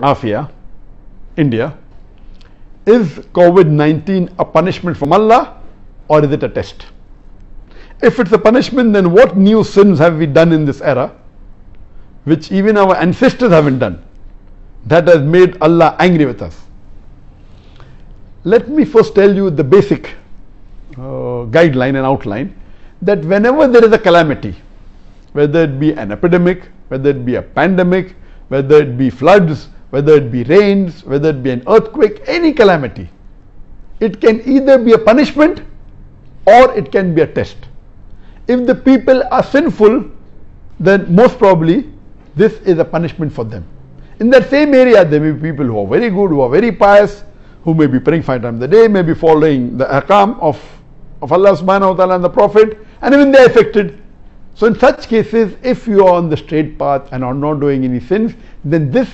Afia, India. Is COVID-19 a punishment from Allah or is it a test? If it's a punishment, then what new sins have we done in this era which even our ancestors haven't done, that has made Allah angry with us? Let me first tell you the basic guideline and outline, that whenever there is a calamity, whether it be an epidemic, whether it be a pandemic, whether it be floods, whether it be rains, whether it be an earthquake, any calamity, it can either be a punishment or it can be a test. If the people are sinful, then most probably this is a punishment for them. In that same area, there may be people who are very good, who are very pious, who may be praying 5 times a day, may be following the ahkam of Allah subhanahu wa ta'ala and the Prophet, and even they are affected. So in such cases, if you are on the straight path and are not doing any sins, then this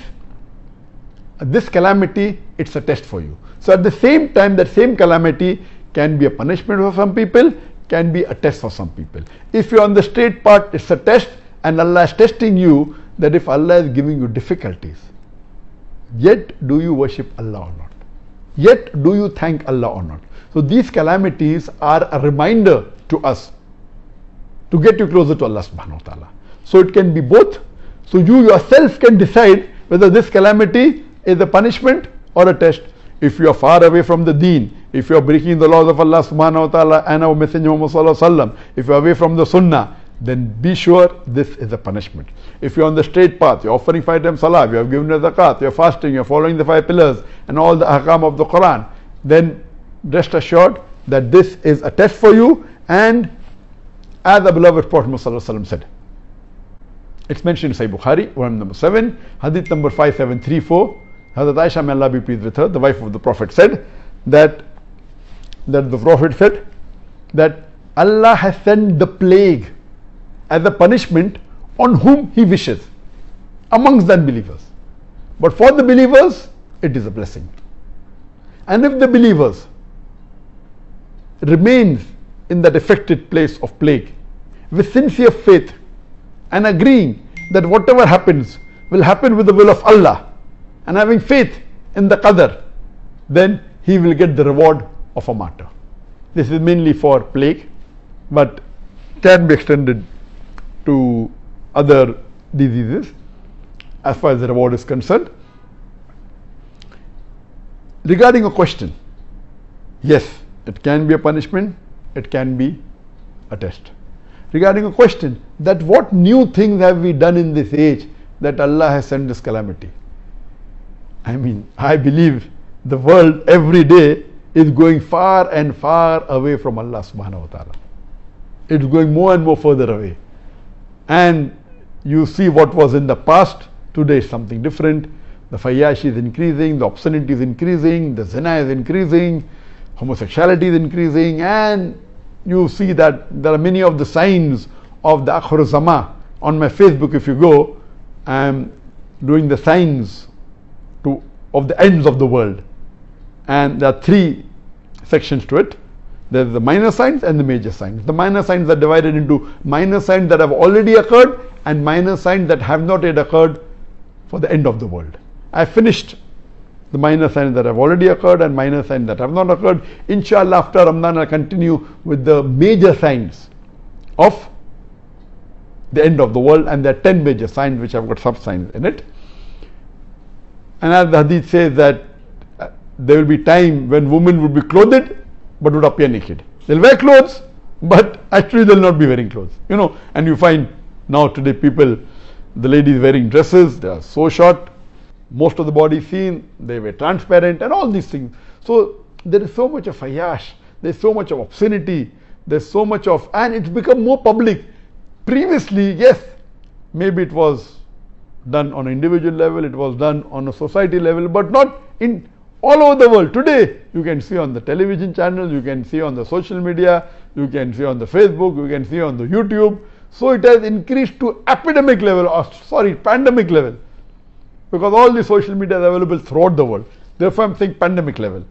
calamity, it's a test for you. So at the same time, that same calamity can be a punishment for some people, can be a test for some people. If you're on the straight path, it's a test, and Allah is testing you, that if Allah is giving you difficulties, yet do you worship Allah or not? Yet do you thank Allah or not? So these calamities are a reminder to us to get you closer to Allah subhanahu wa ta'ala. So it can be both. So you yourself can decide whether this calamity is a punishment or a test. If you are far away from the deen, if you are breaking the laws of Allah subhanahu wa ta'ala and our Messenger Muhammad sallallahu alaihi wasallam, if you are away from the sunnah, then be sure this is a punishment. If you are on the straight path, you are offering 5 times salah, you have given the zakat, you are fasting, you are following the 5 pillars and all the ahkam of the Quran, then rest assured that this is a test for you. And as the beloved Prophet Muhammad sallallahu alaihi wasallam said, it's mentioned in Sahih Bukhari, volume number 7, hadith number 5734. Hazrat Aisha, may Allah be pleased with her, the wife of the Prophet, said that the Prophet said that Allah has sent the plague as a punishment on whom He wishes amongst the unbelievers. But for the believers, it is a blessing. And if the believers remains in that affected place of plague with sincere faith and agreeing that whatever happens will happen with the will of Allah, and having faith in the qadr, then he will get the reward of a martyr. This is mainly for plague, but can be extended to other diseases as far as the reward is concerned. Regarding a question, yes, it can be a punishment, it can be a test. Regarding a question, that what new things have we done in this age that Allah has sent this calamity? I mean, I believe the world every day is going far and far away from Allah subhanahu wa ta'ala. It's going more and more further away. And you see what was in the past, today is something different. The fayashi is increasing, the obscenity is increasing, the zina is increasing, homosexuality is increasing, and you see that there are many of the signs of the Akhir Zaman. On my Facebook, if you go, I am doing the signs of the ends of the world, and there are 3 sections to it. There is the minor signs and the major signs. The minor signs are divided into minor signs that have already occurred and minor signs that have not yet occurred for the end of the world. I finished the minor signs that have already occurred and minor signs that have not occurred. Inshallah, after Ramadan, I'll continue with the major signs of the end of the world, and there are 10 major signs which have got sub signs in it. And as the hadith says that there will be time when women would be clothed but would appear naked. They'll wear clothes, but actually they'll not be wearing clothes. You know, and you find now today people, the ladies wearing dresses, they are so short, most of the body seen, they were transparent and all these things. So there is so much of fayash, there's so much of obscenity, there's so much of, and it's become more public. Previously, yes, maybe it was done on an individual level, it was done on a society level, but not in all over the world. Today, you can see on the television channels, you can see on the social media, you can see on the Facebook, you can see on the YouTube. So it has increased to epidemic level, or pandemic level, because all the social media is available throughout the world. Therefore, I'm saying pandemic level.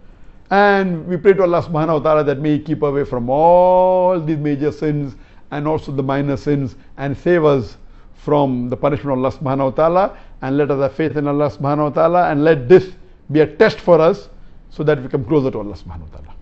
And we pray to Allah subhanahu wa ta'ala that may He keep away from all these major sins and also the minor sins, and save us from the punishment of Allah subhanahu wa ta'ala, and let us have faith in Allah subhanahu wa ta'ala, and let this be a test for us so that we come closer to Allah subhanahu wa ta'ala.